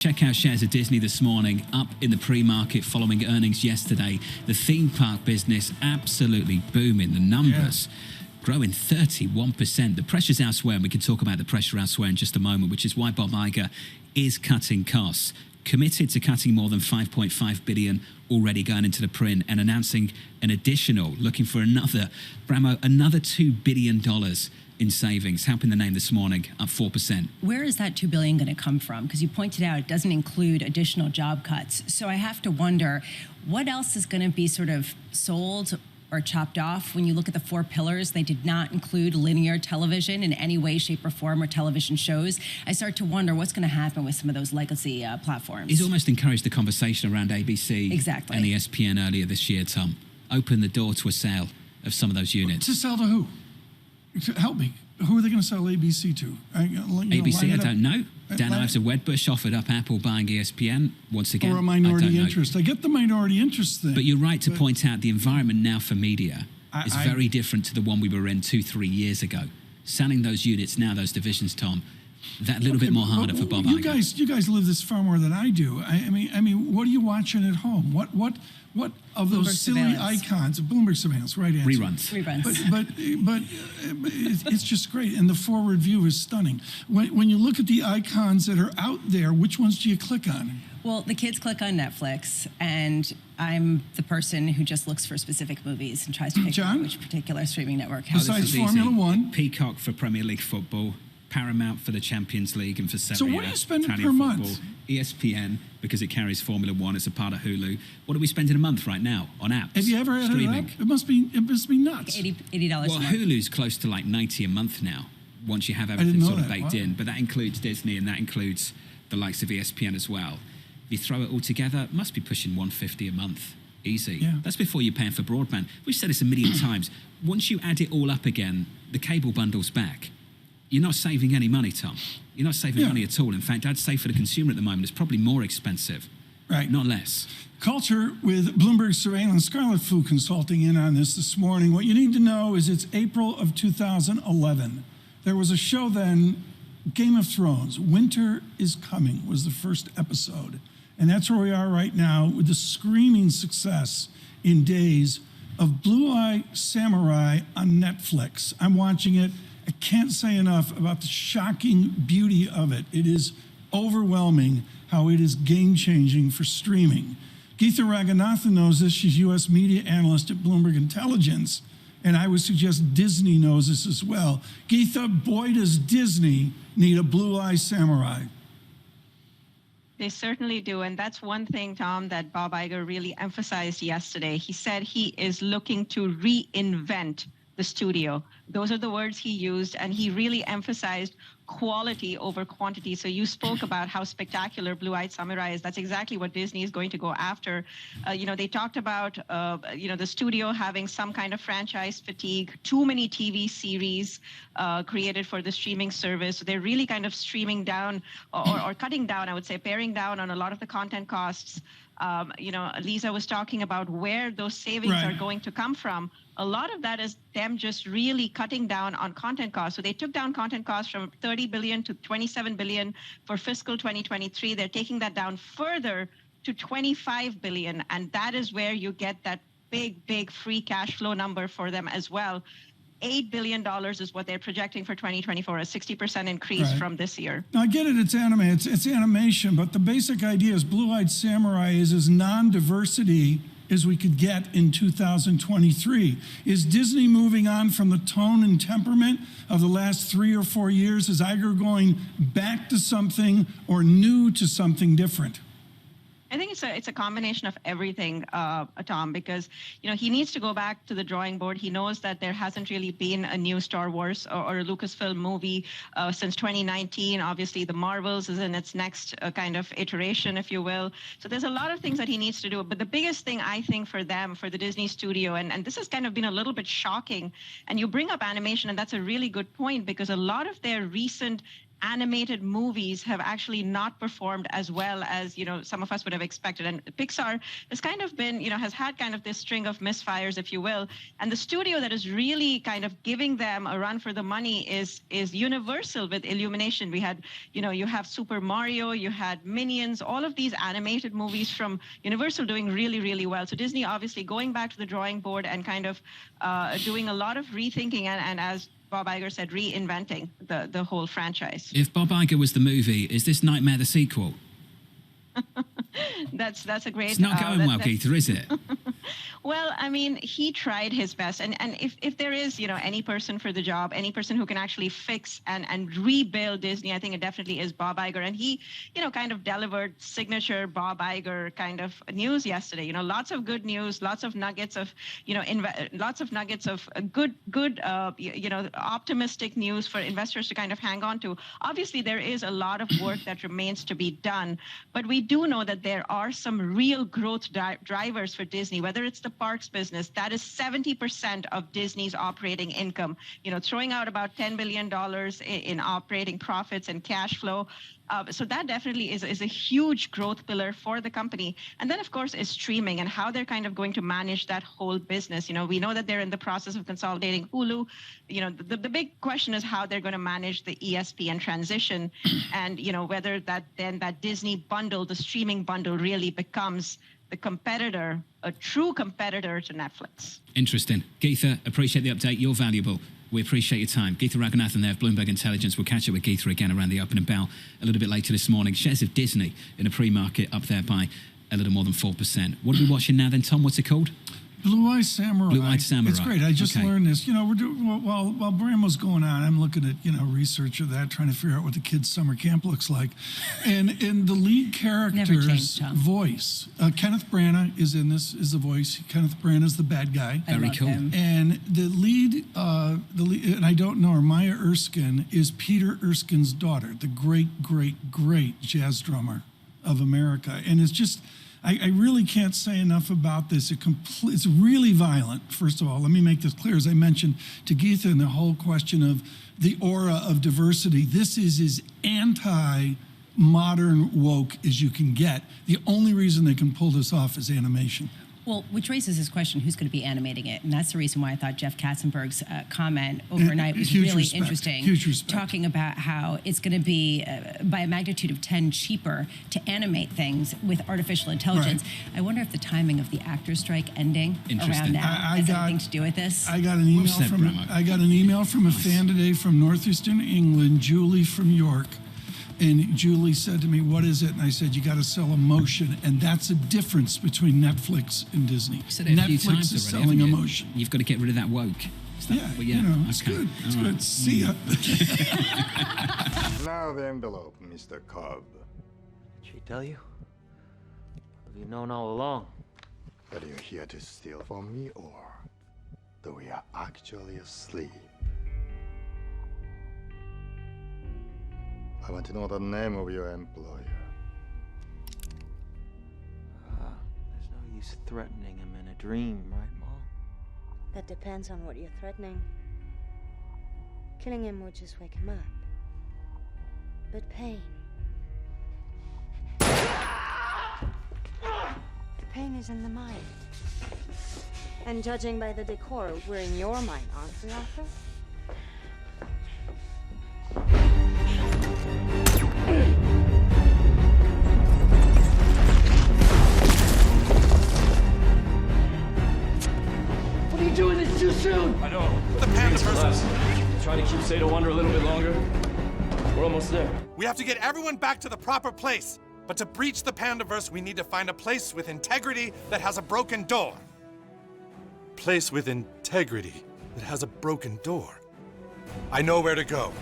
Check out shares of Disney this morning, up in the pre-market following earnings yesterday. The theme park business absolutely booming. The numbers growing 31%. The pressure's elsewhere, and we can talk about the pressure elsewhere in just a moment, which is why Bob Iger is cutting costs. Committed to cutting more than $5.5 billion already going into the print, and announcing an additional, looking for another $2 billion in savings, helping the name this morning, up 4%. Where is that $2 billion going to come from? Because you pointed out it doesn't include additional job cuts. So I have to wonder, what else is going to be sort of sold or chopped off? When you look at the four pillars, they did not include linear television in any way, shape, or form, or television shows. I start to wonder what's going to happen with some of those legacy platforms. He's almost encouraged the conversation around ABC and ESPN earlier this year, Tom. Open the door to a sale of some of those units. To sell to who? Help me. Who are they going to sell ABC to? ABC, I don't know. Dan Ives of Wedbush offered up Apple buying ESPN once again. Or a minority interest. I get the minority interest thing. But you're right to point out the environment now for media is very different to the one we were in 2-3 years ago. Selling those units now, those divisions, Tom, that little bit more harder for Bob Iger. You guys live this far more than I do. I mean, what are you watching at home? What of those silly icons? Bloomberg Surveillance, right answer. Reruns. But it's just great, and the forward view is stunning. When you look at the icons that are out there, which ones do you click on? Well, the kids click on Netflix, and I'm the person who just looks for specific movies and tries to pick which particular streaming network has. Besides Formula One, Peacock for Premier League football, Paramount for the Champions League and for Serie A. So what are you spending per football, month? ESPN, because it carries Formula One as a part of Hulu. What do we spend in a month right now on apps? Have you ever had streaming? it up? It must be nuts. Like $80 well, a month. Hulu's close to like $90 a month now, once you have everything sort of baked in. But that includes Disney, and that includes the likes of ESPN as well. If you throw it all together, it must be pushing $150 a month. Easy. Yeah. That's before you're paying for broadband. We've said this a million times. Once you add it all up again, the cable bundle's back. You're not saving any money, Tom. You're not saving money at all. In fact, I'd say for the consumer at the moment, it's probably more expensive, not less. Culture with Bloomberg Surveillance. Scarlet Fu consulting in on this morning. What you need to know is it's April of 2011. There was a show then, Game of Thrones. Winter is Coming was the first episode. And that's where we are right now with the screaming success in days of Blue Eye Samurai on Netflix. I'm watching it. I can't say enough about the shocking beauty of it. It is overwhelming how it is game-changing for streaming. Geetha Ranganathan knows this. She's U.S. media analyst at Bloomberg Intelligence, and I would suggest Disney knows this as well. Geetha, boy, does Disney need a Blue Eye Samurai. They certainly do, and that's one thing, Tom, that Bob Iger really emphasized yesterday. He said he is looking to reinvent the studio. Those are the words he used, and he really emphasized quality over quantity. So you spoke about how spectacular Blue-Eyed Samurai is. That's exactly what Disney is going to go after. They talked about, the studio having some kind of franchise fatigue, too many TV series created for the streaming service. So they're really kind of streaming down or cutting down, I would say, paring down on a lot of the content costs. Lisa was talking about where those savings are going to come from. A lot of that is them just really cutting down on content costs. So they took down content costs from $30 billion to $27 billion for fiscal 2023. They're taking that down further to $25 billion. And that is where you get that big free cash flow number for them as well. $8 billion is what they're projecting for 2024, a 60% increase from this year. Now, I get it, it's anime, it's animation, but the basic idea is Blue-Eyed Samurai is as non-diversity as we could get in 2023. Is Disney moving on from the tone and temperament of the last 3 or 4 years? Is Iger going back to something or new to something different? I think it's a combination of everything, Tom, because he needs to go back to the drawing board. He knows that there hasn't really been a new Star Wars or a Lucasfilm movie since 2019. Obviously, the Marvels is in its next kind of iteration, if you will. So there's a lot of things that he needs to do. But the biggest thing, I think, for them, for the Disney studio, and this has kind of been a little bit shocking, and you bring up animation, and that's a really good point, because a lot of their recent animated movies have actually not performed as well as, some of us would have expected. And Pixar has kind of been, has had kind of this string of misfires, if you will. And the studio that is really kind of giving them a run for the money is Universal with Illumination. We had, you have Super Mario, you had Minions, all of these animated movies from Universal doing really, really well. So Disney obviously going back to the drawing board and kind of doing a lot of rethinking and as Bob Iger said, reinventing the whole franchise. If Bob Iger was the movie, is this Nightmare the sequel? That's a great... It's not going well, Geetha, is it? Well, I mean, he tried his best. And if there is, any person for the job, any person who can actually fix and rebuild Disney, I think it definitely is Bob Iger. And he, kind of delivered signature Bob Iger kind of news yesterday. Lots of good news, lots of nuggets of, good, optimistic news for investors to kind of hang on to. Obviously, there is a lot of work that remains to be done. But we do know that there are some real growth drivers for Disney, whether it's the parks business, that is 70% of Disney's operating income, throwing out about $10 billion in operating profits and cash flow. So that definitely is a huge growth pillar for the company. And then, of course, is streaming and how they're kind of going to manage that whole business. We know that they're in the process of consolidating Hulu. The big question is how they're going to manage the ESPN transition and, whether that Disney bundle, the streaming bundle really becomes the competitor, a true competitor to Netflix. Interesting. Geetha, appreciate the update. You're valuable. We appreciate your time. Geetha Ranganathan there of Bloomberg Intelligence. We'll catch up with Geetha again around the opening bell a little bit later this morning. Shares of Disney in a pre-market up there by a little more than 4%. What are we watching now then, Tom? What's it called? Blue-Eyed Samurai. Blue-Eyed Samurai. It's great. I just learned this. We're doing while Bram was going on. I'm looking at research of that, trying to figure out what the kids' summer camp looks like. And in the lead character's voice, Kenneth Branagh is in this. Is the voice. Kenneth Branagh is the bad guy. Very cool. Him. And the lead, and I don't know her, Maya Erskine is Peter Erskine's daughter, the great jazz drummer of America. And it's just. I really can't say enough about this. It's really violent, first of all. Let me make this clear. As I mentioned to Geetha in the whole question of the aura of diversity, this is as anti-modern woke as you can get. The only reason they can pull this off is animation. Well, which raises this question, who's going to be animating it? And that's the reason why I thought Jeff Katzenberg's comment overnight was really interesting. Huge respect. Talking about how it's going to be, by a magnitude of 10, cheaper to animate things with artificial intelligence. Right. I wonder if the timing of the actors' strike ending around that has anything to do with this. I got an email from a fan today from northeastern England, Julie from York. And Julie said to me, "What is it?" And I said, "You got to sell emotion." And that's a difference between Netflix and Disney. Netflix is selling emotion. You've got to get rid of that woke. It's good. It's good. See ya. Now the envelope, Mr. Cobb. Did she tell you? Have you known all along? Are you here to steal from me, or do we are actually asleep? I want to know the name of your employer. There's no use threatening him in a dream, right, Mom? That depends on what you're threatening. Killing him would just wake him up. But pain... pain is in the mind. And judging by the decor, we're in your mind, aren't we, Arthur? What are you doing? It's too soon! I know. The Panderverse. Trying to keep Sado under a little bit longer. We're almost there. We have to get everyone back to the proper place. But to breach the Panderverse, we need to find a place with integrity that has a broken door. Place with integrity that has a broken door. I know where to go.